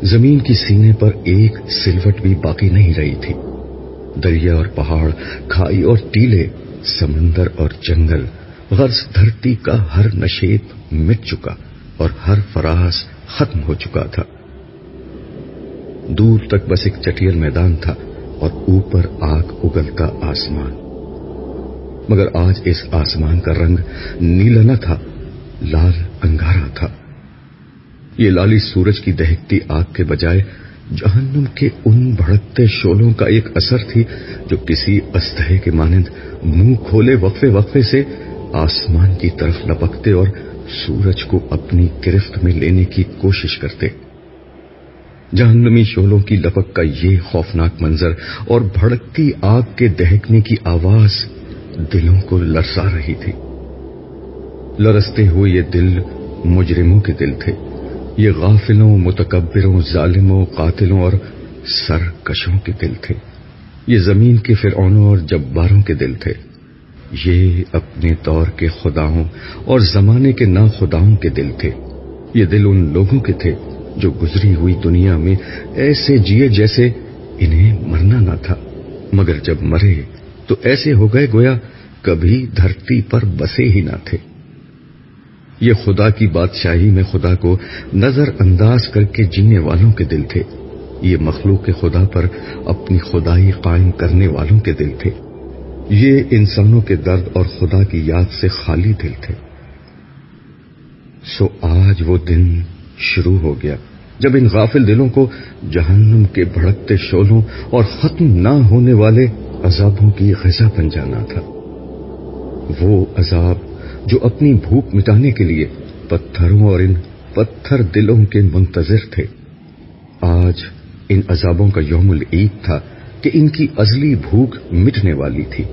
زمین کی سینے پر ایک سلوٹ بھی باقی نہیں رہی تھی۔ دریا اور پہاڑ، کھائی اور ٹیلے، سمندر اور جنگل، غرض دھرتی کا ہر نشیب مٹ چکا اور ہر فراز ختم ہو چکا تھا۔ دور تک بس ایک چٹیل میدان تھا اور اوپر آگ اگلتا آسمان، مگر آج اس آسمان کا رنگ نیلا نہ تھا، لال انگارا تھا۔ یہ لالی سورج کی دہکتی آگ کے بجائے جہنم کے ان بھڑکتے شعلوں کا ایک اثر تھی جو کسی استھے کے مانند منہ کھولے وقفے وقفے سے آسمان کی طرف لپکتے اور سورج کو اپنی گرفت میں لینے کی کوشش کرتے۔ جہنمی شعلوں کی لپک کا یہ خوفناک منظر اور بھڑکتی آگ کے دہکنے کی آواز دلوں کو لرزا رہی تھی۔ لرزتے ہوئے یہ دل مجرموں کے دل تھے، یہ غافلوں، متکبروں، ظالموں، قاتلوں اور سرکشوں کے دل تھے، یہ زمین کے فرعونوں اور جباروں کے دل تھے، یہ اپنے دور کے خداؤں اور زمانے کے ناخداؤں کے دل تھے، یہ دل ان لوگوں کے تھے جو گزری ہوئی دنیا میں ایسے جیے جیسے انہیں مرنا نہ تھا، مگر جب مرے تو ایسے ہو گئے گویا کبھی دھرتی پر بسے ہی نہ تھے۔ یہ خدا کی بادشاہی میں خدا کو نظر انداز کر کے جینے والوں کے دل تھے، یہ مخلوق خدا پر اپنی خدائی قائم کرنے والوں کے دل تھے، یہ انسانوں کے درد اور خدا کی یاد سے خالی دل تھے۔ سو آج وہ دن شروع ہو گیا جب ان غافل دلوں کو جہنم کے بھڑکتے شعلوں اور ختم نہ ہونے والے عذابوں کی غذا بن جانا تھا۔ وہ عذاب جو اپنی بھوک مٹانے کے لیے پتھروں اور ان پتھر دلوں کے منتظر تھے۔ آج ان عذابوں کا یوم العید تھا کہ ان کی ازلی بھوک مٹنے والی تھی۔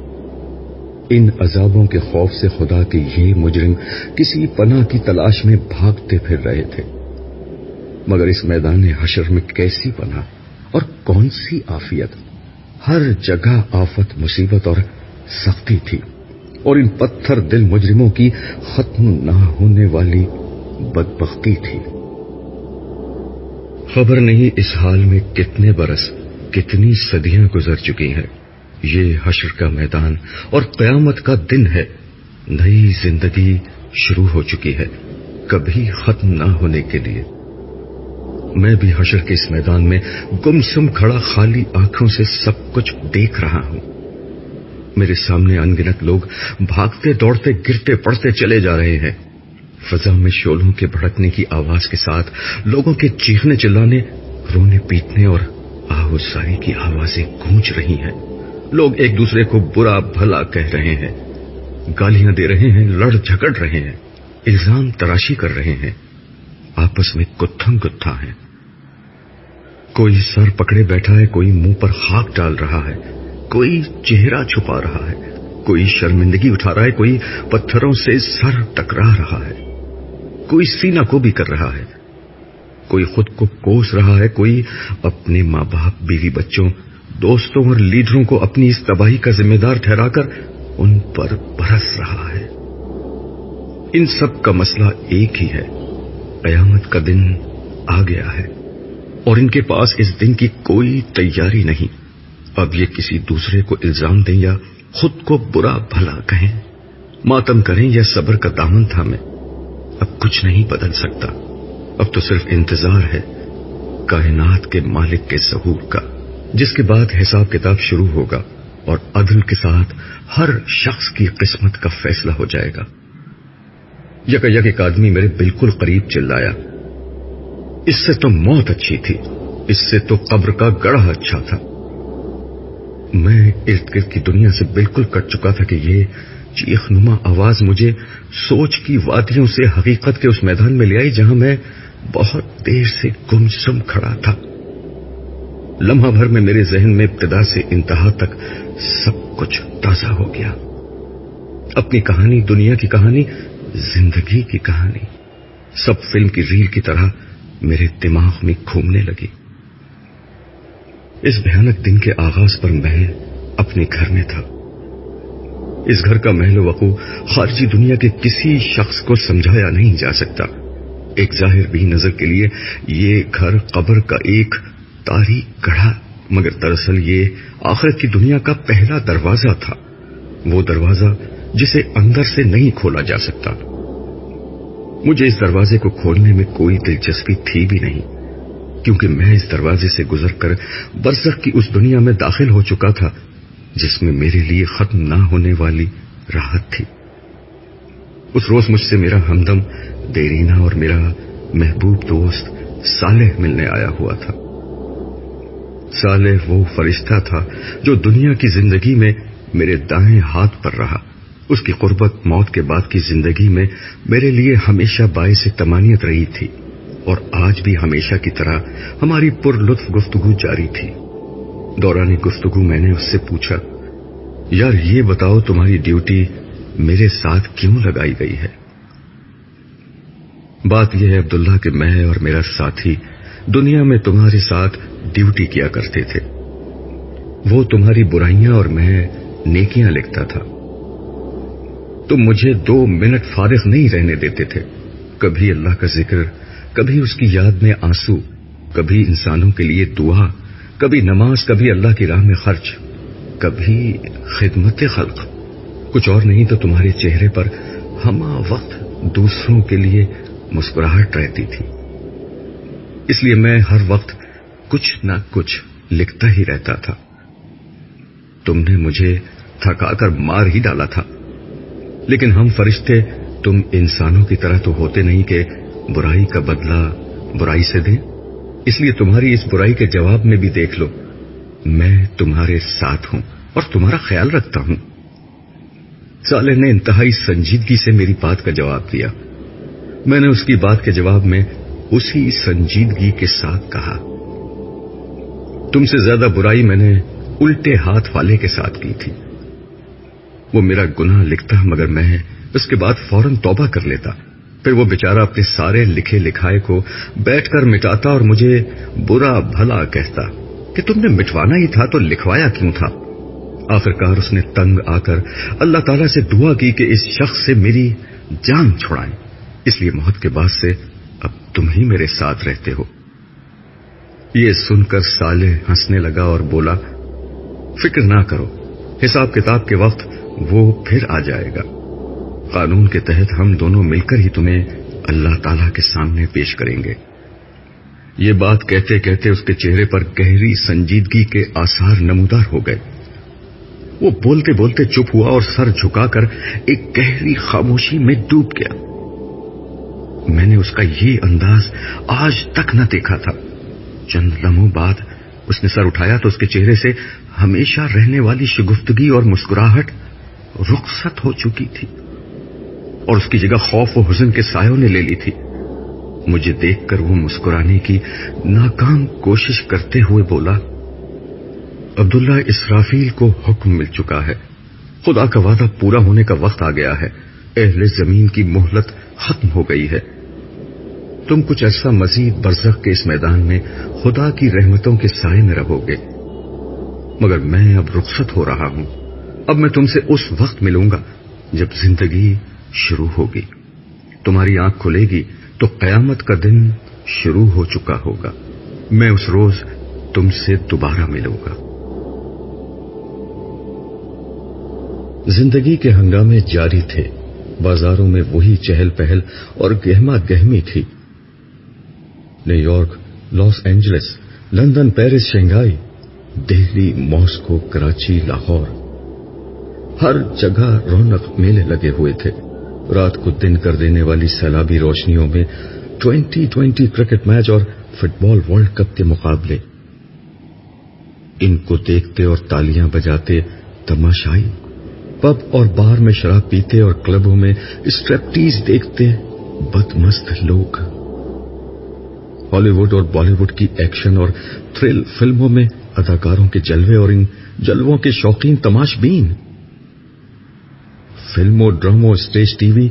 ان عذابوں کے خوف سے خدا کے یہ مجرم کسی پناہ کی تلاش میں بھاگتے پھر رہے تھے، مگر اس میدان حشر میں کیسی پناہ اور کون سی عافیت! ہر جگہ آفت، مصیبت اور سختی تھی، اور ان پتھر دل مجرموں کی ختم نہ ہونے والی بدبختی تھی۔ خبر نہیں اس حال میں کتنے برس، کتنی صدیاں گزر چکی ہیں۔ یہ حشر کا میدان اور قیامت کا دن ہے، نئی زندگی شروع ہو چکی ہے، کبھی ختم نہ ہونے کے لیے۔ میں بھی حشر کے اس میدان میں گمسم کھڑا خالی آنکھوں سے سب کچھ دیکھ رہا ہوں۔ میرے سامنے انگنت لوگ بھاگتے دوڑتے گرتے پڑتے چلے جا رہے ہیں۔ فضا میں شعلوں کے بھڑکنے کی آواز کے ساتھ لوگوں کے چیخنے چلانے، رونے پیٹنے اور آہوزاری کی آوازیں گونج رہی ہیں۔ لوگ ایک دوسرے کو برا بھلا کہہ رہے ہیں، گالیاں دے رہے ہیں، لڑ جھگڑ رہے ہیں، الزام تراشی کر رہے ہیں، آپس میں گتھم گتھا ہیں۔ کوئی سر پکڑے بیٹھا ہے، کوئی منہ پر خاک ڈال رہا ہے، کوئی چہرہ چھپا رہا ہے، کوئی شرمندگی اٹھا رہا ہے، کوئی پتھروں سے سر ٹکرا رہا ہے، کوئی سینہ کو بھی کر رہا ہے، کوئی خود کو کوس رہا ہے، کوئی اپنے ماں باپ، بیوی بچوں، دوستوں اور لیڈروں کو اپنی اس تباہی کا ذمہ دار ٹھہرا کر ان پر برس رہا ہے۔ ان سب کا مسئلہ ایک ہی ہے، قیامت کا دن آ گیا ہے اور ان کے پاس اس دن کی کوئی تیاری نہیں۔ اب یہ کسی دوسرے کو الزام دیں یا خود کو برا بھلا کہیں، ماتم کریں یا صبر کا دامن تھامیں، اب کچھ نہیں بدل سکتا۔ اب تو صرف انتظار ہے کائنات کے مالک کے ظہور کا، جس کے بعد حساب کتاب شروع ہوگا اور عدل کے ساتھ ہر شخص کی قسمت کا فیصلہ ہو جائے گا۔ یک ایک آدمی میرے بالکل قریب چلایا، اس سے تو موت اچھی تھی، اس سے تو قبر کا گڑھا اچھا تھا۔ میں ارد گرد کی دنیا سے بالکل کٹ چکا تھا کہ یہ چیخ نما آواز مجھے سوچ کی وادیوں سے حقیقت کے اس میدان میں لے آئی جہاں میں بہت دیر سے گمسم کھڑا تھا۔ لمحہ بھر میں میرے ذہن میں ابتدا سے انتہا تک سب کچھ تازہ ہو گیا۔ اپنی کہانی، دنیا کی کہانی، زندگی کی کہانی، سب فلم کی ریل کی طرح میرے دماغ میں گھومنے لگی۔ اس بھیانک دن کے آغاز پر میں اپنے گھر میں تھا۔ اس گھر کا محل وقوع خارجی دنیا کے کسی شخص کو سمجھایا نہیں جا سکتا۔ ایک ظاہر بھی نظر کے لیے یہ گھر قبر کا ایک تاریک گڑھا، مگر دراصل یہ آخرت کی دنیا کا پہلا دروازہ تھا، وہ دروازہ جسے اندر سے نہیں کھولا جا سکتا۔ مجھے اس دروازے کو کھولنے میں کوئی دلچسپی تھی بھی نہیں، کیونکہ میں اس دروازے سے گزر کر برزخ کی اس دنیا میں داخل ہو چکا تھا جس میں میرے لیے ختم نہ ہونے والی راحت تھی۔ اس روز مجھ سے میرا ہمدم دیرینہ اور میرا محبوب دوست صالح ملنے آیا ہوا تھا۔ صالح وہ فرشتہ تھا جو دنیا کی زندگی میں میرے دائیں ہاتھ پر رہا۔ اس کی قربت موت کے بعد کی زندگی میں میرے لیے ہمیشہ باعث تمانیت رہی تھی، اور آج بھی ہمیشہ کی طرح ہماری پر لطف گفتگو جاری تھی۔ دوران گفتگو میں نے اس سے پوچھا، یار یہ بتاؤ تمہاری ڈیوٹی میرے ساتھ کیوں لگائی گئی ہے؟ بات یہ ہے عبداللہ کہ میں اور میرا ساتھی دنیا میں تمہارے ساتھ ڈیوٹی کیا کرتے تھے۔ وہ تمہاری برائیاں اور میں نیکیاں لکھتا تھا۔ تم مجھے 2 منٹ فارغ نہیں رہنے دیتے تھے، کبھی اللہ کا ذکر، کبھی اس کی یاد میں آنسو، کبھی انسانوں کے لیے دعا، کبھی نماز، کبھی اللہ کی راہ میں خرچ، کبھی خدمت خلق۔ کچھ اور نہیں تو تمہارے چہرے پر ہمہ وقت دوسروں کے لیے مسکراہٹ رہتی تھی، اس لیے میں ہر وقت کچھ نہ کچھ لکھتا ہی رہتا تھا۔ تم نے مجھے تھکا کر مار ہی ڈالا تھا، لیکن ہم فرشتے تم انسانوں کی طرح تو ہوتے نہیں کہ برائی کا بدلہ برائی سے دیں، اس لیے تمہاری اس برائی کے جواب میں بھی دیکھ لو، میں تمہارے ساتھ ہوں اور تمہارا خیال رکھتا ہوں۔ صالح نے انتہائی سنجیدگی سے میری بات کا جواب دیا۔ میں نے اس کی بات کے جواب میں اسی سنجیدگی کے ساتھ کہا، تم سے زیادہ برائی میں نے الٹے ہاتھ والے کے ساتھ کی تھی۔ وہ میرا گناہ لکھتا مگر میں اس کے بعد فوراً توبہ کر لیتا، پھر وہ بیچارہ اپنے سارے لکھے لکھائے کو بیٹھ کر مٹاتا اور مجھے برا بھلا کہتا کہ تم نے مٹوانا ہی تھا تو لکھوایا کیوں تھا۔ آخرکار اس نے تنگ آ کر اللہ تعالیٰ سے دعا کی کہ اس شخص سے میری جان چھڑائیں، اس لیے موت کے بعد سے اب تم ہی میرے ساتھ رہتے ہو۔ یہ سن کر صالح ہنسنے لگا اور بولا، فکر نہ کرو، حساب کتاب کے وقت وہ پھر آ جائے گا۔ قانون کے تحت ہم دونوں مل کر ہی تمہیں اللہ تعالیٰ کے سامنے پیش کریں گے۔ یہ بات کہتے کہتے اس کے چہرے پر گہری سنجیدگی کے آثار نمودار ہو گئے۔ وہ بولتے بولتے چپ ہوا اور سر جھکا کر ایک گہری خاموشی میں ڈوب گیا۔ میں نے اس کا یہ انداز آج تک نہ دیکھا تھا۔ چند لمحوں بعد اس نے سر اٹھایا تو اس کے چہرے سے ہمیشہ رہنے والی شگفتگی اور مسکراہٹ رخصت ہو چکی تھی، اور اس کی جگہ خوف و حزن کے سایوں نے لے لی تھی۔ مجھے دیکھ کر وہ مسکرانے کی ناکام کوشش کرتے ہوئے بولا، عبداللہ، اسرافیل کو حکم مل چکا ہے، خدا کا وعدہ پورا ہونے کا وقت آ گیا ہے، اہل زمین کی مہلت ختم ہو گئی ہے۔ تم کچھ عرصہ مزید برزخ کے اس میدان میں خدا کی رحمتوں کے سائے میں رہو گے، مگر میں اب رخصت ہو رہا ہوں۔ اب میں تم سے اس وقت ملوں گا جب زندگی شروع ہوگی۔ تمہاری آنکھ کھلے گی تو قیامت کا دن شروع ہو چکا ہوگا۔ میں اس روز تم سے دوبارہ ملوں گا۔ زندگی کے ہنگامے جاری تھے، بازاروں میں وہی چہل پہل اور گہما گہمی تھی۔ New York, Los Angeles, London, Paris, Shanghai, Delhi, Moscow, Karachi, Lahore, ہر جگہ رونق میلے لگے ہوئے تھے۔ رات کو دن کر دینے والی سیلابی روشنیوں میں 2020 کرکٹ میچ اور فٹ بال ورلڈ کپ کے مقابلے، ان کو دیکھتے اور تالیاں بجاتے تماشائی، پب اور بار میں شراب پیتے اور کلبوں میں اسٹریپٹیز دیکھتے بدمست لوگ، ہالی ووڈ اور بالی ووڈ کی ایکشن اور تھرل فلموں میں اداکاروں کے جلوے اور ان جلووں کے شوقین تماش بین، فلموں، ڈراموں، اسٹیج ٹی وی،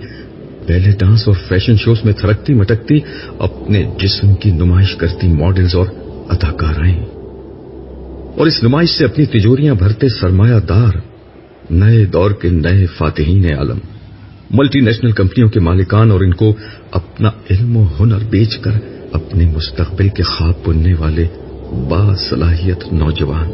بیلے ڈانس اور فیشن شوز میں تھرکتی مٹکتی اپنے جسم کی نمائش کرتی ماڈلز اور اداکارائیں، اور اس نمائش سے اپنی تجوریاں بھرتے سرمایہ دار، نئے دور کے نئے فاتحین عالم۔ ملٹی نیشنل کمپنیوں کے مالکان اور ان کو اپنا علم و ہنر بیچ کر اپنے مستقبل کے خواب بننے والے باصلاحیت نوجوان،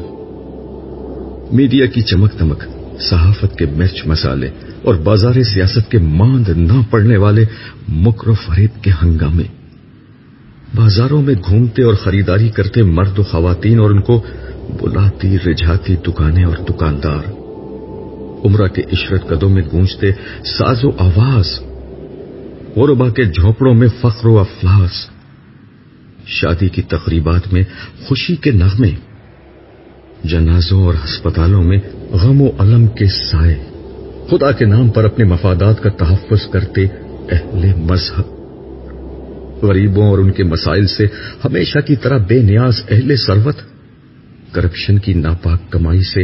میڈیا کی چمک دمک، صحافت کے مرچ مسالے اور بازار سیاست کے ماند نہ پڑنے والے مکر و فریب کے ہنگامے، بازاروں میں گھومتے اور خریداری کرتے مرد و خواتین اور ان کو بلاتی رجھاتی دکانیں اور دکاندار، عمرہ کے عشرت قدوں میں گونجتے ساز و آواز، غربا کے جھونپڑوں میں فخر و افلاس، شادی کی تقریبات میں خوشی کے نغمے، جنازوں اور ہسپتالوں میں غم و الم کے سائے، خدا کے نام پر اپنے مفادات کا تحفظ کرتے اہل مذہب، غریبوں اور ان کے مسائل سے ہمیشہ کی طرح بے نیاز اہل ثروت، کرپشن کی ناپاک کمائی سے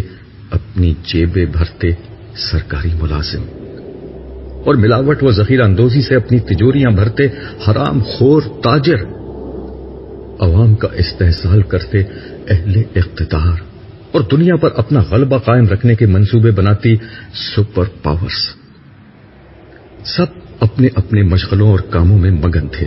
اپنی جیبیں بھرتے سرکاری ملازم اور ملاوٹ و ذخیرہ اندوزی سے اپنی تجوریاں بھرتے حرام خور تاجر، عوام کا استحصال کرتے اہل اقتدار اور دنیا پر اپنا غلبہ قائم رکھنے کے منصوبے بناتی سپر پاورز، سب اپنے اپنے مشغلوں اور کاموں میں مگن تھے۔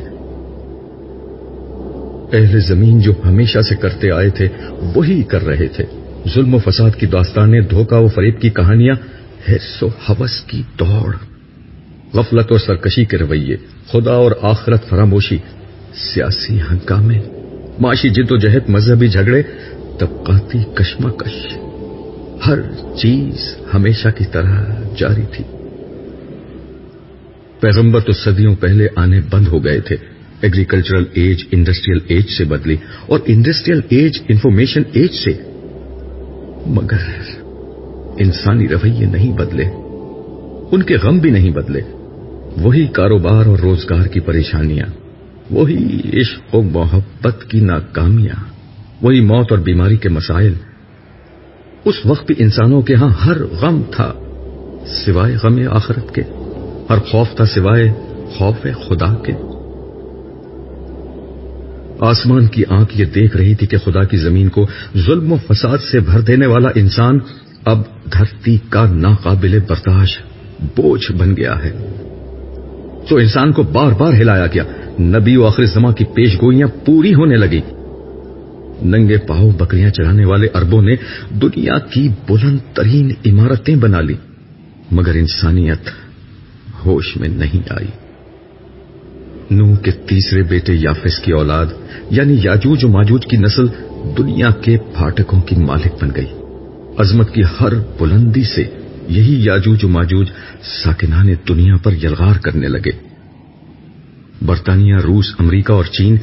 اہل زمین جو ہمیشہ سے کرتے آئے تھے وہی کر رہے تھے، ظلم و فساد کی داستانیں، دھوکہ و فریب کی کہانیاں، حرص و ہوس کی دوڑ، غفلت اور سرکشی کے رویے، خدا اور آخرت فراموشی، سیاسی ہنگامے، معاشی جد و جہد، مذہبی جھگڑے، طبقاتی کشمکش، ہر چیز ہمیشہ کی طرح جاری تھی۔ پیغمبر تو صدیوں پہلے آنے بند ہو گئے تھے، ایگریکلچرل ایج انڈسٹریل ایج سے بدلی اور انڈسٹریل ایج انفارمیشن ایج سے، مگر انسانی رویے نہیں بدلے، ان کے غم بھی نہیں بدلے، وہی کاروبار اور روزگار کی پریشانیاں، وہی عشق و محبت کی ناکامیاں، وہی موت اور بیماری کے مسائل۔ اس وقت بھی انسانوں کے ہاں ہر غم تھا سوائے غم آخرت کے، ہر خوف تھا سوائے خوف خدا کے۔ آسمان کی آنکھ یہ دیکھ رہی تھی کہ خدا کی زمین کو ظلم و فساد سے بھر دینے والا انسان اب دھرتی کا ناقابل برداشت بوجھ بن گیا ہے، تو انسان کو بار بار ہلایا گیا، نبی و آخر زمان کی پیش گوئیاں پوری ہونے لگی۔ ننگے پاؤں بکریاں چرانے والے عربوں نے دنیا کی بلند ترین عمارتیں بنا لی، مگر انسانیت ہوش میں نہیں آئی۔ نوح کے تیسرے بیٹے یافس کی اولاد یعنی یاجوج و ماجوج کی نسل دنیا کے پھاٹکوں کی مالک بن گئی۔ عظمت کی ہر بلندی سے یہی یاجوج و ماجوج ساکنان دنیا پر یلغار کرنے لگے۔ برطانیہ، روس، امریکہ اور چین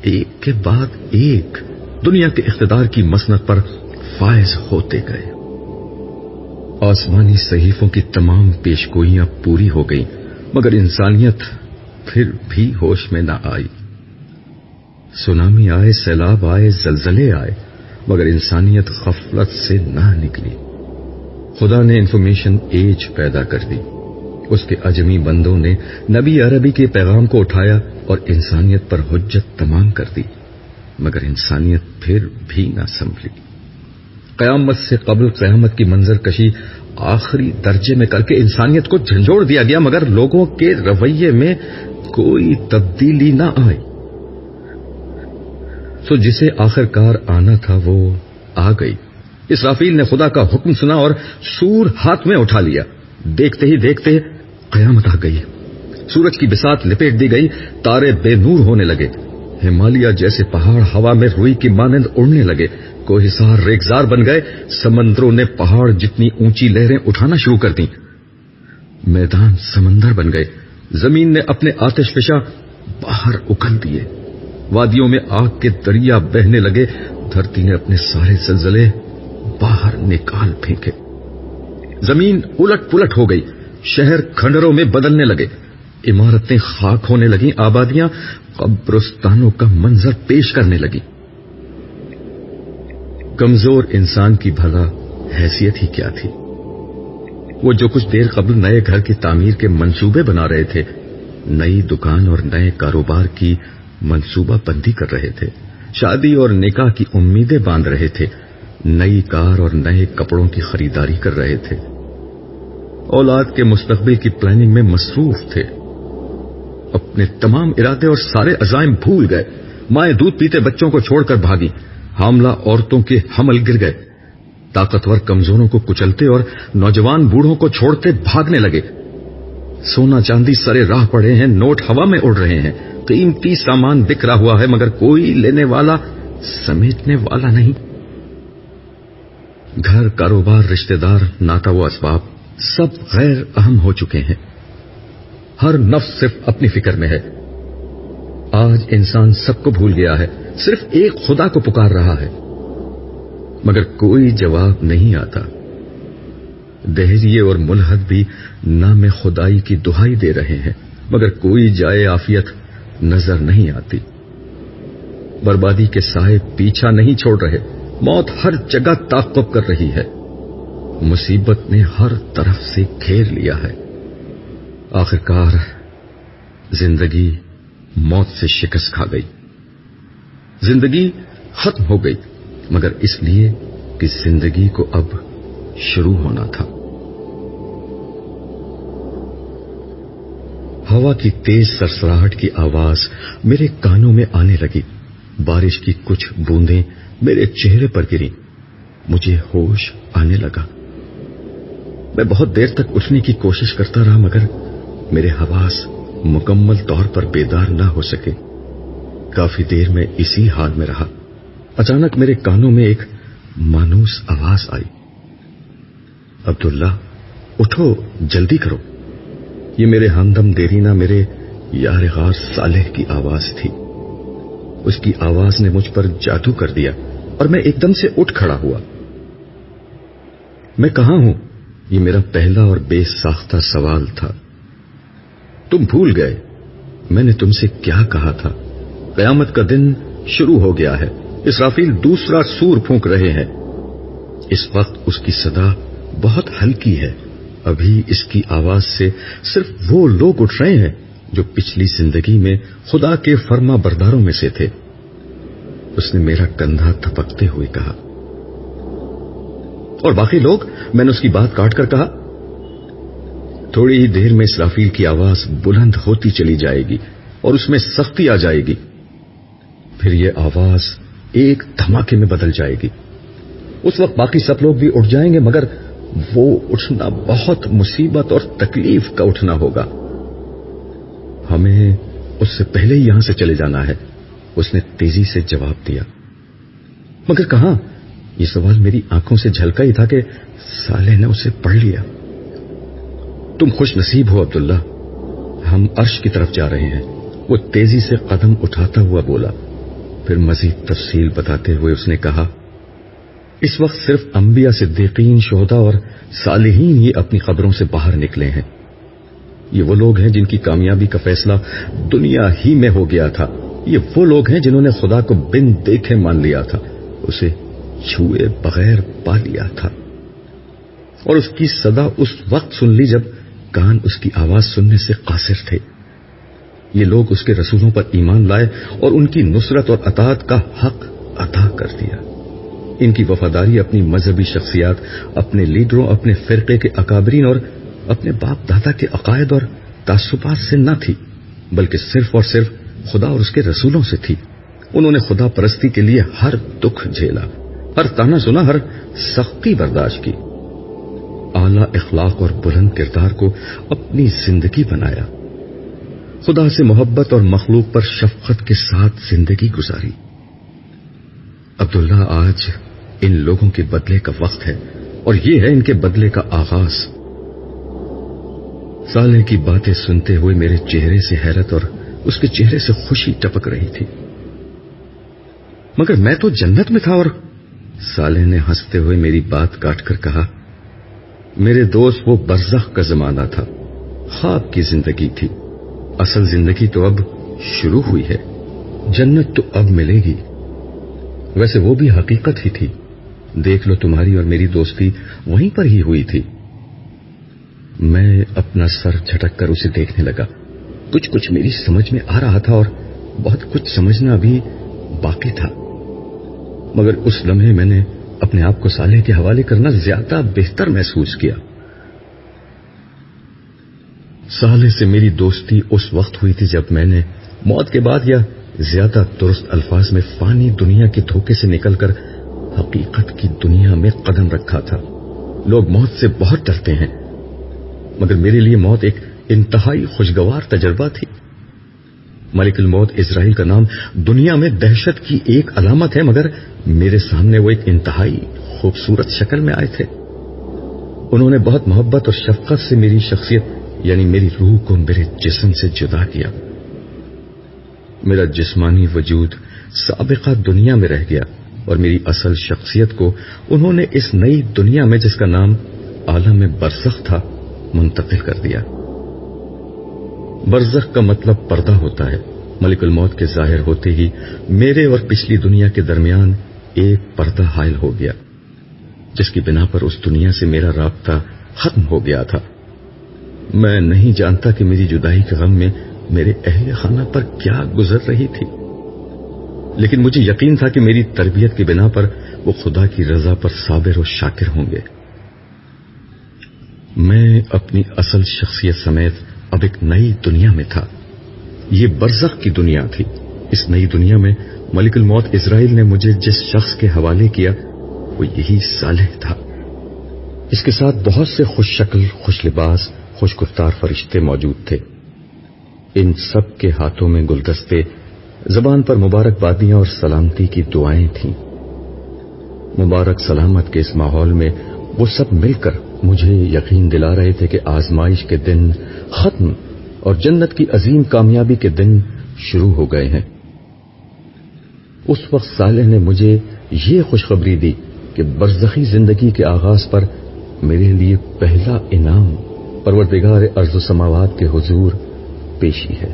ایک کے بعد ایک دنیا کے اقتدار کی مسند پر فائز ہوتے گئے۔ آسمانی صحیفوں کی تمام پیشگوئیاں پوری ہو گئیں، مگر انسانیت پھر بھی ہوش میں نہ آئی۔ سونامی آئے، سیلاب آئے، زلزلے آئے، مگر انسانیت غفلت سے نہ نکلی۔ خدا نے انفارمیشن ایج پیدا کر دی، اس کے اجمی بندوں نے نبی عربی کے پیغام کو اٹھایا اور انسانیت پر حجت تمام کر دی، مگر انسانیت پھر بھی نہ سنبھلی۔ قیامت سے قبل قیامت کی منظر کشی آخری درجے میں کر کے انسانیت کو جھنجھوڑ دیا گیا، مگر لوگوں کے رویے میں کوئی تبدیلی نہ آئی۔ سو جسے آخر کار آنا تھا وہ آ گئی۔ اسرافیل نے خدا کا حکم سنا اور سور ہاتھ میں اٹھا لیا۔ دیکھتے ہی دیکھتے قیامت آ گئی، سورج کی بساط لپیٹ دی گئی، تارے بے نور ہونے لگے، ہمالیہ جیسے پہاڑ ہوا میں روئی کی مانند اڑنے لگے، کوہسار ریگزار بن گئے، سمندروں نے پہاڑ جتنی اونچی لہریں اٹھانا شروع کر دیں، میدان سمندر بن گئے، زمین نے اپنے آتش فشاں باہر اکھل دیے، وادیوں میں آگ کے دریا بہنے لگے، دھرتی نے اپنے سارے زلزلے باہر نکال پھینکے، زمین الٹ پلٹ ہو گئی، شہر کھنڈروں میں بدلنے لگے، عمارتیں خاک ہونے لگیں، آبادیاں قبرستانوں کا منظر پیش کرنے لگی۔ کمزور انسان کی بھلا حیثیت ہی کیا تھی؟ وہ جو کچھ دیر قبل نئے گھر کی تعمیر کے منصوبے بنا رہے تھے، نئی دکان اور نئے کاروبار کی منصوبہ بندی کر رہے تھے، شادی اور نکاح کی امیدیں باندھ رہے تھے، نئی کار اور نئے کپڑوں کی خریداری کر رہے تھے، اولاد کے مستقبل کی پلاننگ میں مصروف تھے. اپنے تمام ارادے اور سارے عزائم بھول گئے. مائیں دودھ پیتے بچوں کو چھوڑ کر بھاگی. حاملہ عورتوں کے حمل گر گئے. طاقتور کمزوروں کو کچلتے اور نوجوان بوڑھوں کو چھوڑتے بھاگنے لگے. سونا چاندی سرے راہ پڑے ہیں، نوٹ ہوا میں اڑ رہے ہیں، قیمتی سامان بکھرا ہوا ہے، مگر کوئی لینے والا، سمیٹنے والا نہیں. گھر، کاروبار، رشتہ دار، ناتا و اسباب سب غیر اہم ہو چکے ہیں. ہر نفس صرف اپنی فکر میں ہے. آج انسان سب کو بھول گیا ہے، صرف ایک خدا کو پکار رہا ہے، مگر کوئی جواب نہیں آتا. دہریے اور ملحد بھی نام خدائی کی دہائی دے رہے ہیں، مگر کوئی جائے عافیت نظر نہیں آتی. بربادی کے سائے پیچھا نہیں چھوڑ رہے. موت ہر جگہ تعاقب کر رہی ہے. مصیبت نے ہر طرف سے گھیر لیا ہے. آخرکار زندگی موت سے شکست کھا گئی. زندگی ختم ہو گئی، مگر اس لیے کہ زندگی کو اب شروع ہونا تھا. ہوا کی تیز سرسراہٹ کی آواز میرے کانوں میں آنے لگی. بارش کی کچھ بوندیں میرے چہرے پر گریں. مجھے ہوش آنے لگا. میں بہت دیر تک اٹھنے کی کوشش کرتا رہا، مگر میرے حواس مکمل طور پر بیدار نہ ہو سکے. کافی دیر میں اسی حال میں رہا. اچانک میرے کانوں میں ایک مانوس آواز آئی، عبداللہ اٹھو، جلدی کرو. یہ میرے ہمدم دیرینہ، میرے یار غار صالح کی آواز تھی. اس کی آواز نے مجھ پر جادو کر دیا اور میں ایک دم سے اٹھ کھڑا ہوا. میں کہاں ہوں؟ یہ میرا پہلا اور بے ساختہ سوال تھا. تم بھول گئے میں نے تم سے کیا کہا تھا. قیامت کا دن شروع ہو گیا ہے. اسرافیل دوسرا سور پھونک رہے ہیں. اس وقت اس کی صدا بہت ہلکی ہے. ابھی اس کی آواز سے صرف وہ لوگ اٹھ رہے ہیں جو پچھلی زندگی میں خدا کے فرما برداروں میں سے تھے. اس نے میرا کندھا تھپکتے ہوئے کہا. اور باقی لوگ؟ میں نے اس کی بات کاٹ کر کہا. تھوڑی ہی دیر میں اسرافیل کی آواز بلند ہوتی چلی جائے گی اور اس میں سختی آ جائے گی. پھر یہ آواز ایک دھماکے میں بدل جائے گی. اس وقت باقی سب لوگ بھی اٹھ جائیں گے، مگر وہ اٹھنا بہت مصیبت اور تکلیف کا اٹھنا ہوگا. ہمیں اس سے پہلے ہی یہاں سے چلے جانا ہے. اس نے تیزی سے جواب دیا. مگر کہاں؟ یہ سوال میری آنکھوں سے جھلکا ہی تھا کہ صالح نے اسے پڑھ لیا. تم خوش نصیب ہو عبداللہ، ہم عرش کی طرف جا رہے ہیں. وہ تیزی سے قدم اٹھاتا ہوا بولا. پھر مزید تفصیل بتاتے ہوئے اس نے کہا، اس وقت صرف انبیاء، صدیقین، شہداء اور صالحین ہی اپنی قبروں سے باہر نکلے ہیں. یہ وہ لوگ ہیں جن کی کامیابی کا فیصلہ دنیا ہی میں ہو گیا تھا. یہ وہ لوگ ہیں جنہوں نے خدا کو بن دیکھے مان لیا تھا، اسے چھوئے بغیر پا لیا تھا، اور اس کی صدا اس وقت سن لی جب کان اس کی آواز سننے سے قاصر تھے. یہ لوگ اس کے رسولوں پر ایمان لائے اور ان کی نصرت اور اطاعت کا حق ادا کر دیا. ان کی وفاداری اپنی مذہبی شخصیات، اپنے لیڈروں، اپنے فرقے کے اکابرین اور اپنے باپ دادا کے عقائد اور تعصبات سے نہ تھی، بلکہ صرف اور صرف خدا اور اس کے رسولوں سے تھی. انہوں نے خدا پرستی کے لیے ہر دکھ جھیلا، ہر طعنہ سنا، ہر سختی برداشت کی. اعلیٰ اخلاق اور بلند کردار کو اپنی زندگی بنایا. خدا سے محبت اور مخلوق پر شفقت کے ساتھ زندگی گزاری. عبداللہ، آج ان لوگوں کے بدلے کا وقت ہے، اور یہ ہے ان کے بدلے کا آغاز. صالح کی باتیں سنتے ہوئے میرے چہرے سے حیرت اور اس کے چہرے سے خوشی ٹپک رہی تھی. مگر میں تو جنت میں تھا. اور صالح نے ہنستے ہوئے میری بات کاٹ کر کہا، میرے دوست، وہ برزخ کا زمانہ تھا، خواب کی زندگی تھی. اصل زندگی تو اب شروع ہوئی ہے. جنت تو اب ملے گی. ویسے وہ بھی حقیقت ہی تھی. دیکھ لو، تمہاری اور میری دوستی وہیں پر ہی ہوئی تھی. میں اپنا سر جھٹک کر اسے دیکھنے لگا. کچھ میری سمجھ میں آ رہا تھا اور بہت کچھ سمجھنا بھی باقی تھا. مگر اس لمحے میں نے اپنے آپ کو صالح کے حوالے کرنا زیادہ بہتر محسوس کیا. صالح سے میری دوستی اس وقت ہوئی تھی جب میں نے موت کے بعد یا زیادہ درست الفاظ میں فانی دنیا کے دھوکے سے نکل کر حقیقت کی دنیا میں قدم رکھا تھا۔ لوگ موت سے بہت ڈرتے ہیں، مگر میرے لیے موت ایک انتہائی خوشگوار تجربہ تھی۔ ملک الموت اسرائیل کا نام دنیا میں دہشت کی ایک علامت ہے، مگر میرے سامنے وہ ایک انتہائی خوبصورت شکل میں آئے تھے۔ انہوں نے بہت محبت اور شفقت سے میری شخصیت یعنی میری روح کو میرے جسم سے جدا کیا۔ میرا جسمانی وجود سابقہ دنیا میں رہ گیا اور میری اصل شخصیت کو انہوں نے اس نئی دنیا میں، جس کا نام عالم برزخ تھا، منتقل کر دیا۔ برزخ کا مطلب پردہ ہوتا ہے۔ ملک الموت کے ظاہر ہوتے ہی میرے اور پچھلی دنیا کے درمیان ایک پردہ حائل ہو گیا، جس کی بنا پر اس دنیا سے میرا رابطہ ختم ہو گیا تھا۔ میں نہیں جانتا کہ میری جدائی کے غم میں میرے اہل خانہ پر کیا گزر رہی تھی، لیکن مجھے یقین تھا کہ میری تربیت کی بنا پر وہ خدا کی رضا پر صابر و شاکر ہوں گے۔ میں اپنی اصل شخصیت سمیت اب ایک نئی دنیا میں تھا۔ یہ برزخ کی دنیا تھی۔ اس نئی دنیا میں ملک الموت اسرائیل نے مجھے جس شخص کے حوالے کیا وہ یہی صالح تھا۔ اس کے ساتھ بہت سے خوش شکل، خوش لباس، خوش گفتار فرشتے موجود تھے۔ ان سب کے ہاتھوں میں گلدستے، زبان پر مبارکبادیاں اور سلامتی کی دعائیں تھیں۔ مبارک سلامت کے اس ماحول میں وہ سب مل کر مجھے یقین دلا رہے تھے کہ آزمائش کے دن ختم اور جنت کی عظیم کامیابی کے دن شروع ہو گئے ہیں۔ اس وقت صالح نے مجھے یہ خوشخبری دی کہ برزخی زندگی کے آغاز پر میرے لیے پہلا انعام پروردگار ارض و سماوات کے حضور پیشی ہے۔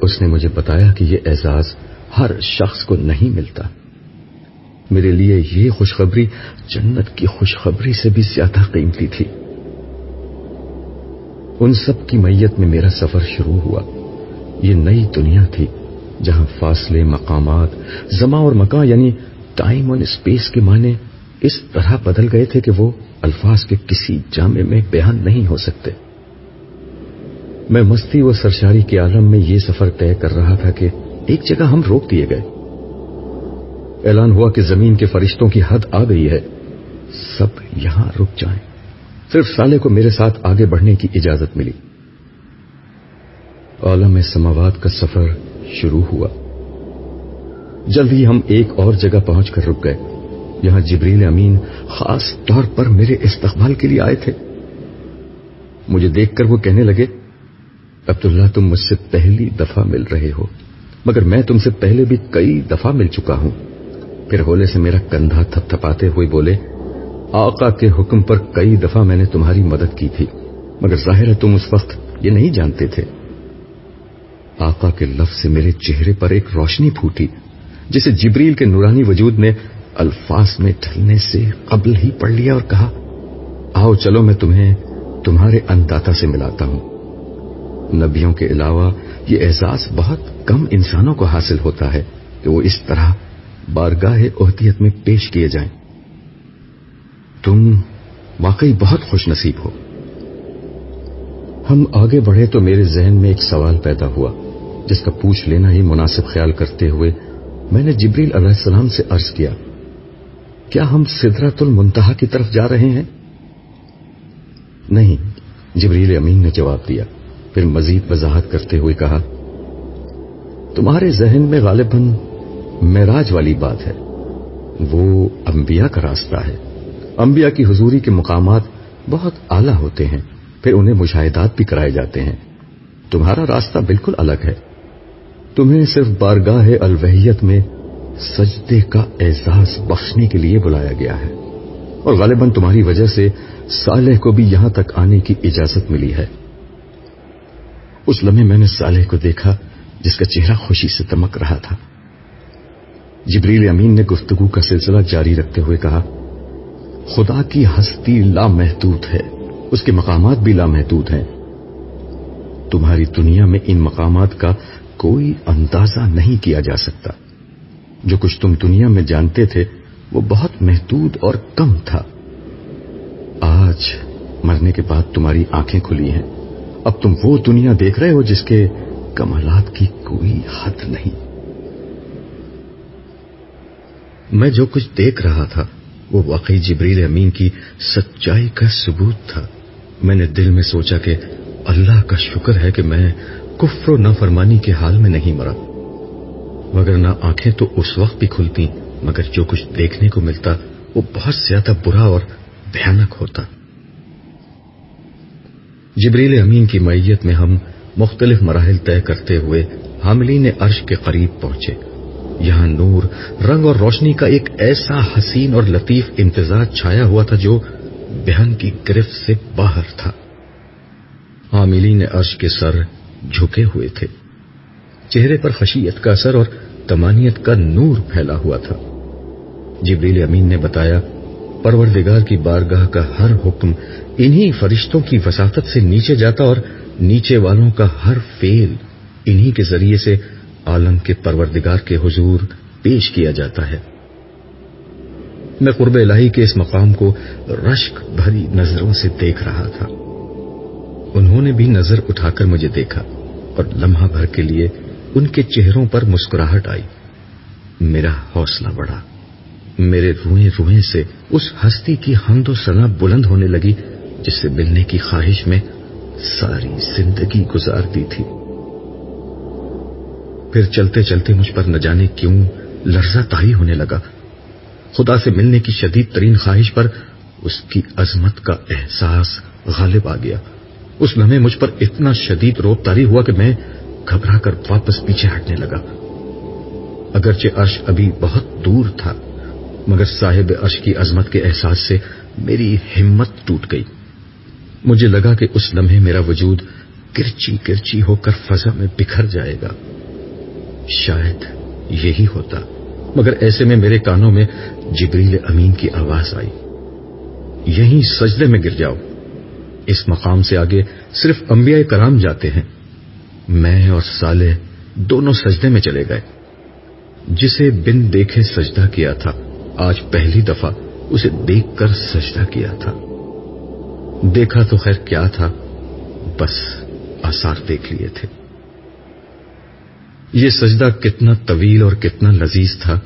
اس نے مجھے بتایا کہ یہ اعزاز ہر شخص کو نہیں ملتا۔ میرے لیے یہ خوشخبری جنت کی خوشخبری سے بھی زیادہ قیمتی تھی۔ ان سب کی میت میں میرا سفر شروع ہوا۔ یہ نئی دنیا تھی جہاں فاصلے، مقامات، زمان اور مکان یعنی ٹائم اور اسپیس کے معنی اس طرح بدل گئے تھے کہ وہ الفاظ کے کسی جامع میں بیان نہیں ہو سکتے۔ میں مستی و سرشاری کے عالم میں یہ سفر طے کر رہا تھا کہ ایک جگہ ہم روک دیے گئے۔ اعلان ہوا کہ زمین کے فرشتوں کی حد آ گئی ہے، سب یہاں رک جائیں۔ صرف صالح کو میرے ساتھ آگے بڑھنے کی اجازت ملی۔ عالم سماوات کا سفر شروع ہوا۔ جلد ہی ہم ایک اور جگہ پہنچ کر رک گئے۔ یہاں جبریل امین خاص طور پر میرے استقبال کے لیے آئے تھے۔ مجھے دیکھ کر وہ کہنے لگے، عبداللہ تم مجھ سے پہلی دفعہ مل رہے ہو، مگر میں تم سے پہلے بھی کئی دفعہ مل چکا ہوں۔ پھر ہولے سے میرا کندھا تھپ تھپاتے ہوئے بولے، آقا کے حکم پر کئی دفعہ میں نے تمہاری مدد کی تھی، مگر ظاہر ہے تم اس وقت یہ نہیں جانتے تھے۔ آقا کے لفظ سے میرے چہرے پر ایک روشنی پھوٹی جسے جبریل کے نورانی وجود نے الفاظ میں ڈھلنے سے قبل ہی پڑھ لیا اور کہا، آؤ چلو میں تمہیں تمہارے انداتا سے ملاتا ہوں۔ نبیوں کے علاوہ یہ اعزاز بہت کم انسانوں کو حاصل ہوتا ہے کہ وہ اس طرح بارگاہ اہدیت میں پیش کیے جائیں۔ تم واقعی بہت خوش نصیب ہو۔ ہم آگے بڑھے تو میرے ذہن میں ایک سوال پیدا ہوا جس کا پوچھ لینا ہی مناسب خیال کرتے ہوئے میں نے جبریل علیہ السلام سے عرض کیا، کیا ہم سدرۃ المنتہا کی طرف جا رہے ہیں؟ نہیں، جبریل امین نے جواب دیا۔ پھر مزید وضاحت کرتے ہوئے کہا، تمہارے ذہن میں غالباً معراج والی بات ہے، وہ انبیاء کا راستہ ہے۔ انبیاء کی حضوری کے مقامات بہت اعلیٰ ہوتے ہیں، پھر انہیں مشاہدات بھی کرائے جاتے ہیں۔ تمہارا راستہ بالکل الگ ہے۔ تمہیں صرف بارگاہ الوہیت میں سجدے کا اعزاز بخشنے کے لیے بلایا گیا ہے، اور غالباً تمہاری وجہ سے صالح کو بھی یہاں تک آنے کی اجازت ملی ہے۔ اس لمحے میں نے صالح کو دیکھا جس کا چہرہ خوشی سے دمک رہا تھا۔ جبریل امین نے گفتگو کا سلسلہ جاری رکھتے ہوئے کہا، خدا کی ہستی لامحدود ہے، اس کے مقامات بھی لامحدود ہیں۔ تمہاری دنیا میں ان مقامات کا کوئی اندازہ نہیں کیا جا سکتا۔ جو کچھ تم دنیا میں جانتے تھے وہ بہت محدود اور کم تھا۔ آج مرنے کے بعد تمہاری آنکھیں کھلی ہیں اب تم وہ دنیا دیکھ رہے ہو جس کے کمالات کی کوئی حد نہیں۔ میں جو کچھ دیکھ رہا تھا وہ واقعی جبریل امین کی سچائی کا ثبوت تھا۔ میں نے دل میں سوچا کہ اللہ کا شکر ہے کہ میں کفر و نافرمانی کے حال میں نہیں مرا، مگر نہ آنکھیں تو اس وقت بھی کھلتی مگر جو کچھ دیکھنے کو ملتا وہ بہت زیادہ برا اور بھیانک ہوتا۔ جبریل امین کی معیت میں ہم مختلف مراحل طے کرتے ہوئے حاملین عرش کے قریب پہنچے۔ یہاں نور، رنگ اور روشنی کا ایک ایسا حسین اور لطیف امتزاج چھایا ہوا تھا جو بہن کی گرفت سے باہر تھا۔ حاملین عرش کے سر جھکے ہوئے تھے، چہرے پر خشیت کا اثر اور تمانیت کا نور پھیلا ہوا تھا۔ جبریل امین نے بتایا، پروردگار کی بارگاہ کا ہر حکم انہی فرشتوں کی وساطت سے نیچے جاتا اور نیچے والوں کا ہر فعل انہی کے ذریعے سے عالم کے پروردگار کے حضور پیش کیا جاتا ہے۔ میں قرب الہی کے اس مقام کو رشک بھری نظروں سے دیکھ رہا تھا۔ انہوں نے بھی نظر اٹھا کر مجھے دیکھا اور لمحہ بھر کے لیے ان کے چہروں پر مسکراہٹ آئی۔ میرا حوصلہ بڑھا، میرے روئیں روئیں سے اس ہستی کی حمد و ثنا بلند ہونے لگی جس سے ملنے کی خواہش میں ساری زندگی گزار دی تھی۔ پھر چلتے چلتے مجھ پر نہ جانے کیوں لرزہ طاری ہونے لگا۔ خدا سے ملنے کی شدید ترین خواہش پر اس کی عظمت کا احساس غالب آ گیا۔ اس لمحے مجھ پر اتنا شدید روب طاری ہوا کہ میں گھبرا کر واپس پیچھے ہٹنے لگا۔ اگرچہ عرش ابھی بہت دور تھا مگر صاحب عرش کی عظمت کے احساس سے میری ہمت ٹوٹ گئی۔ مجھے لگا کہ اس لمحے میرا وجود کرچی کرچی ہو کر فضا میں بکھر جائے گا۔ شاید یہی ہوتا، مگر ایسے میں میرے کانوں میں جبریل امین کی آواز آئی، یہیں سجدے میں گر جاؤ۔ اس مقام سے آگے صرف انبیاء کرام جاتے ہیں۔ میں اور صالح دونوں سجدے میں چلے گئے۔ جسے بن دیکھے سجدہ کیا تھا، آج پہلی دفعہ اسے دیکھ کر سجدہ کیا تھا۔ دیکھا تو خیر کیا تھا، بس آثار دیکھ لیے تھے۔ یہ سجدہ کتنا طویل اور کتنا لذیذ تھا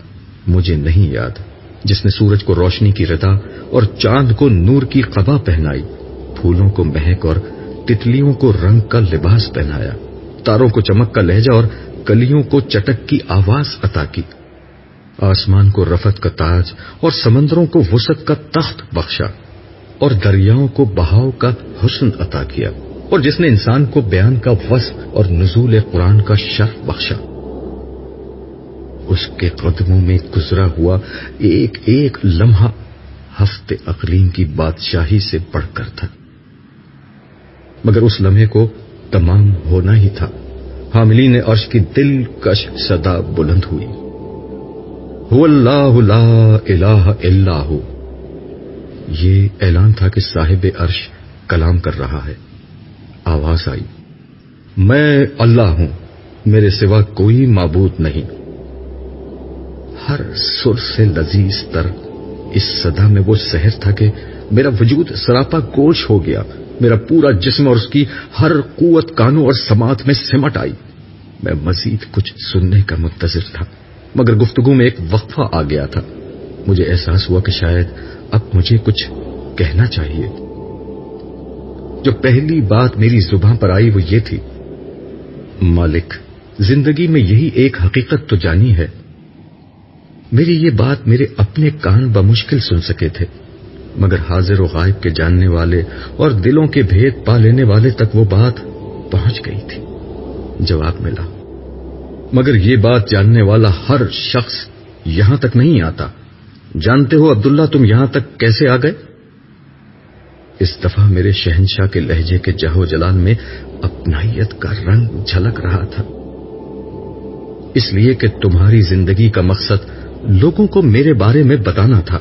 مجھے نہیں یاد، جس نے سورج کو روشنی کی ردا اور چاند کو نور کی قبا پہنائی، پھولوں کو مہک اور تتلیوں کو رنگ کا لباس پہنایا، تاروں کو چمک کا لہجہ اور کلیوں کو چٹک کی آواز عطا کی، آسمان کو رفعت کا تاج اور سمندروں کو وسعت کا تخت بخشا اور دریاؤں کو بہاؤ کا حسن عطا کیا، اور جس نے انسان کو بیان کا وصف اور نزول قرآن کا شرف بخشا۔ اس کے قدموں میں گزرا ہوا ایک ایک لمحہ ہفتے اقلیم کی بادشاہی سے بڑھ کر تھا، مگر اس لمحے کو تمام ہونا ہی تھا۔ حاملین عرش کی دلکش صدا بلند ہوئی، هو اللہ لا الہ الا ہو۔ یہ اعلان تھا کہ صاحب عرش کلام کر رہا ہے۔ آواز آئی، میں اللہ ہوں، میرے سوا کوئی معبود نہیں۔ ہر سر سے لذیذ تر اس صدا میں وہ سحر تھا کہ میرا وجود سراپا گوش ہو گیا، میرا پورا جسم اور اس کی ہر قوت کانوں اور سماعت میں سمٹ آئی۔ میں مزید کچھ سننے کا منتظر تھا مگر گفتگو میں ایک وقفہ آ گیا تھا۔ مجھے احساس ہوا کہ شاید اب مجھے کچھ کہنا چاہیے۔ جو پہلی بات میری زبان پر آئی وہ یہ تھی، مالک، زندگی میں یہی ایک حقیقت تو جانی ہے۔ میری یہ بات میرے اپنے کان بمشکل سن سکے تھے مگر حاضر و غائب کے جاننے والے اور دلوں کے بھید پا لینے والے تک وہ بات پہنچ گئی تھی۔ جواب ملا، مگر یہ بات جاننے والا ہر شخص یہاں تک نہیں آتا۔ جانتے ہو عبداللہ تم یہاں تک کیسے آ گئے؟ اس دفعہ میرے شہنشاہ کے لہجے کے جہو جلال میں اپنائیت کا رنگ جھلک رہا تھا۔ اس لیے کہ تمہاری زندگی کا مقصد لوگوں کو میرے بارے میں بتانا تھا،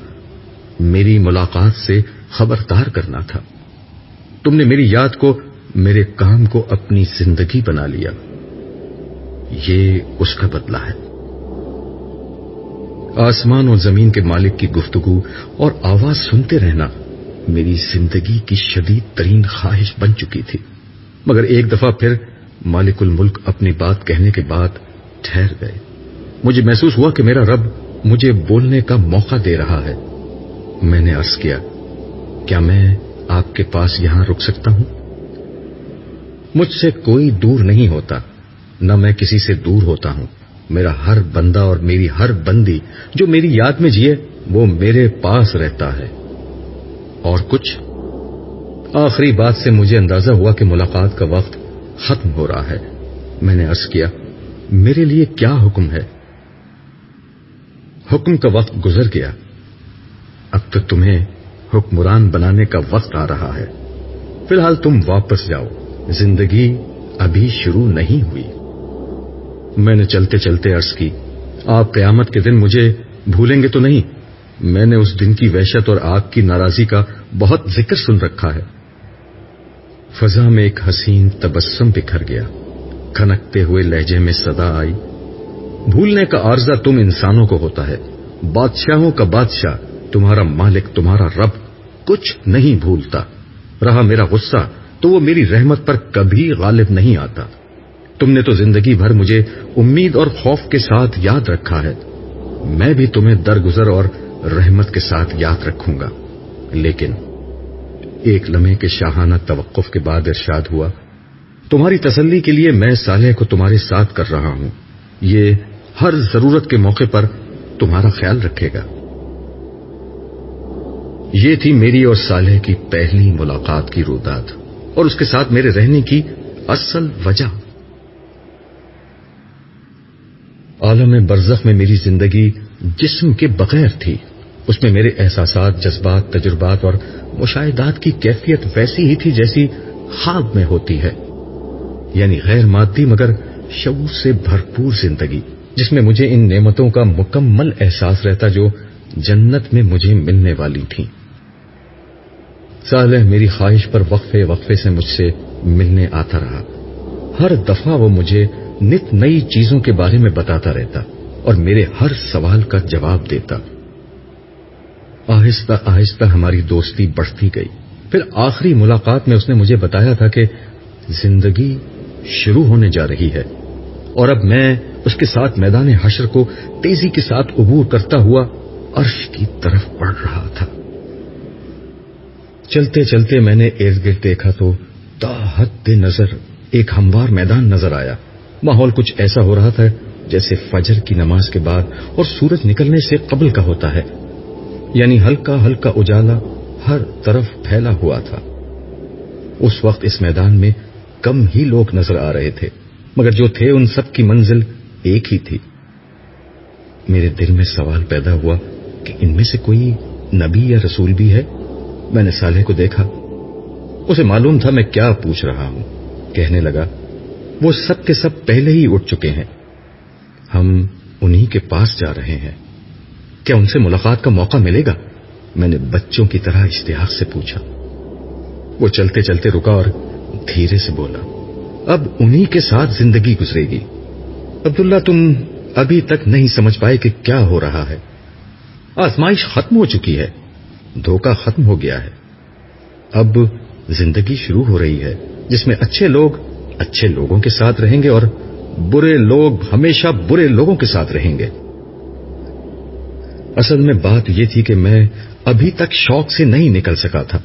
میری ملاقات سے خبردار کرنا تھا۔ تم نے میری یاد کو، میرے کام کو اپنی زندگی بنا لیا، یہ اس کا بدلہ ہے۔ آسمان اور زمین کے مالک کی گفتگو اور آواز سنتے رہنا میری زندگی کی شدید ترین خواہش بن چکی تھی، مگر ایک دفعہ پھر مالک الملک اپنی بات کہنے کے بعد ٹھہر گئے. مجھے محسوس ہوا کہ میرا رب مجھے بولنے کا موقع دے رہا ہے. میں نے عرض کیا, کیا میں آپ کے پاس یہاں رک سکتا ہوں؟ مجھ سے کوئی دور نہیں ہوتا, نہ میں کسی سے دور ہوتا ہوں. میرا ہر بندہ اور میری ہر بندی جو میری یاد میں جیے وہ میرے پاس رہتا ہے. اور کچھ؟ آخری بات سے مجھے اندازہ ہوا کہ ملاقات کا وقت ختم ہو رہا ہے. میں نے عرض کیا, میرے لیے کیا حکم ہے؟ حکم کا وقت گزر گیا. اب تو تمہیں حکمران بنانے کا وقت آ رہا ہے. فی الحال تم واپس جاؤ, زندگی ابھی شروع نہیں ہوئی. میں نے چلتے چلتے عرض کی, آپ قیامت کے دن مجھے بھولیں گے تو نہیں؟ میں نے اس دن کی وحشت اور آگ کی ناراضی کا بہت ذکر سن رکھا ہے. فضا میں ایک حسین تبسم بکھر گیا. کھنکتے ہوئے لہجے میں صدا آئی, بھولنے کا عارضہ تم انسانوں کو ہوتا ہے. بادشاہوں کا بادشاہ, تمہارا مالک, تمہارا رب کچھ نہیں بھولتا. رہا میرا غصہ تو وہ میری رحمت پر کبھی غالب نہیں آتا. تم نے تو زندگی بھر مجھے امید اور خوف کے ساتھ یاد رکھا ہے. میں بھی تمہیں درگزر اور رحمت کے ساتھ یاد رکھوں گا. لیکن ایک لمحے کے شاہانہ توقف کے بعد ارشاد ہوا, تمہاری تسلی کے لیے میں صالح کو تمہارے ساتھ کر رہا ہوں. یہ ہر ضرورت کے موقع پر تمہارا خیال رکھے گا. یہ تھی میری اور صالح کی پہلی ملاقات کی رویداد اور اس کے ساتھ میرے رہنے کی اصل وجہ. عالم برزخ میں میری زندگی جسم کے بغیر تھی. اس میں میرے احساسات, جذبات, تجربات اور مشاہدات کی کیفیت ویسی ہی تھی جیسی خواب میں ہوتی ہے, یعنی غیر مادی مگر شعور سے بھرپور زندگی, جس میں مجھے ان نعمتوں کا مکمل احساس رہتا جو جنت میں مجھے ملنے والی تھیں. صالح میری خواہش پر وقفے وقفے سے مجھ سے ملنے آتا رہا. ہر دفعہ وہ مجھے نت نئی چیزوں کے بارے میں بتاتا رہتا اور میرے ہر سوال کا جواب دیتا. آہستہ آہستہ ہماری دوستی بڑھتی گئی. پھر آخری ملاقات میں اس نے مجھے بتایا تھا کہ زندگی شروع ہونے جا رہی ہے اور اب میں اس کے ساتھ میدان حشر کو تیزی کے ساتھ عبور کرتا ہوا عرش کی طرف بڑھ رہا تھا. چلتے چلتے میں نے ارد گرد دیکھا تو تا حد نظر ایک ہموار میدان نظر آیا. ماحول کچھ ایسا ہو رہا تھا جیسے فجر کی نماز کے بعد اور سورج نکلنے سے قبل کا ہوتا ہے, یعنی ہلکا ہلکا اجالا ہر طرف پھیلا ہوا تھا. اس وقت اس میدان میں کم ہی لوگ نظر آ رہے تھے, مگر جو تھے ان سب کی منزل ایک ہی تھی. میرے دل میں سوال پیدا ہوا کہ ان میں سے کوئی نبی یا رسول بھی ہے. میں نے صالح کو دیکھا, اسے معلوم تھا میں کیا پوچھ رہا ہوں. کہنے لگا, وہ سب کے سب پہلے ہی اٹھ چکے ہیں, ہم انہی کے پاس جا رہے ہیں. کیا ان سے ملاقات کا موقع ملے گا؟ میں نے بچوں کی طرح اشتیاق سے پوچھا. وہ چلتے چلتے رکا اور دھیرے سے بولا, اب انہی کے ساتھ زندگی گزرے گی. عبداللہ, تم ابھی تک نہیں سمجھ پائے کہ کیا ہو رہا ہے. آزمائش ختم ہو چکی ہے, دھوکہ ختم ہو گیا ہے. اب زندگی شروع ہو رہی ہے جس میں اچھے لوگ اچھے لوگوں کے ساتھ رہیں گے اور برے لوگ ہمیشہ برے لوگوں کے ساتھ رہیں گے. اصل میں بات یہ تھی کہ میں ابھی تک شوق سے نہیں نکل سکا تھا.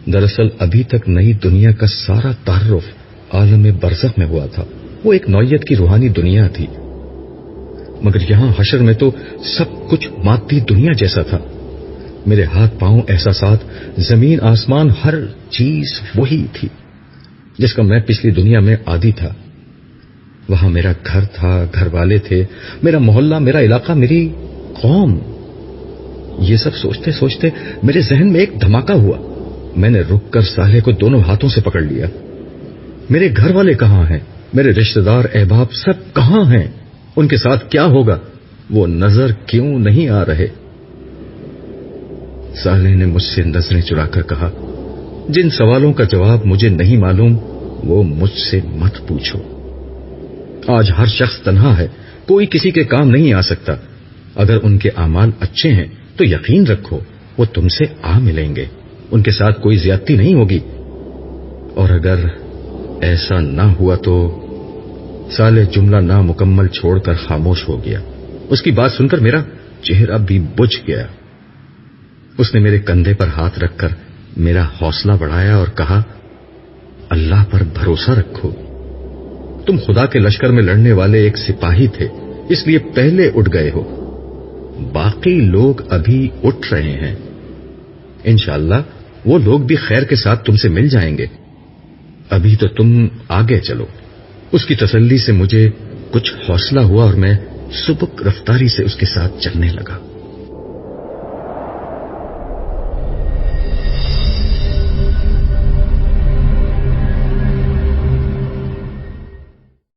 دراصل ابھی تک نئی دنیا کا سارا تعارف عالم برزخ میں ہوا تھا. وہ ایک نوعیت کی روحانی دنیا تھی, مگر یہاں حشر میں تو سب کچھ مادی دنیا جیسا تھا. میرے ہاتھ پاؤں, احساسات, زمین آسمان, ہر چیز وہی تھی جس کا میں پچھلی دنیا میں عادی تھا. وہاں میرا گھر تھا, گھر والے تھے, میرا محلہ, میرا علاقہ, میری قوم. یہ سب سوچتے سوچتے میرے ذہن میں ایک دھماکہ ہوا. میں نے رک کر صالح کو دونوں ہاتھوں سے پکڑ لیا. میرے گھر والے کہاں ہیں؟ میرے رشتہ دار, احباب سب کہاں ہیں؟ ان کے ساتھ کیا ہوگا؟ وہ نظر کیوں نہیں آ رہے؟ صالح نے مجھ سے نظریں چرا کر کہا, جن سوالوں کا جواب مجھے نہیں معلوم وہ مجھ سے مت پوچھو. آج ہر شخص تنہا ہے, کوئی کسی کے کام نہیں آ سکتا. اگر ان کے اعمال اچھے ہیں تو یقین رکھو وہ تم سے آ ملیں گے, ان کے ساتھ کوئی زیادتی نہیں ہوگی. اور اگر ایسا نہ ہوا تو صالح جملہ نامکمل چھوڑ کر خاموش ہو گیا. اس کی بات سن کر میرا چہرہ بھی بجھ گیا. اس نے میرے کندھے پر ہاتھ رکھ کر میرا حوصلہ بڑھایا اور کہا, اللہ پر بھروسہ رکھو. تم خدا کے لشکر میں لڑنے والے ایک سپاہی تھے, اس لیے پہلے اٹھ گئے ہو. باقی لوگ ابھی اٹھ رہے ہیں. انشاءاللہ وہ لوگ بھی خیر کے ساتھ تم سے مل جائیں گے. ابھی تو تم آگے چلو. اس کی تسلی سے مجھے کچھ حوصلہ ہوا اور میں سبک رفتاری سے اس کے ساتھ چلنے لگا.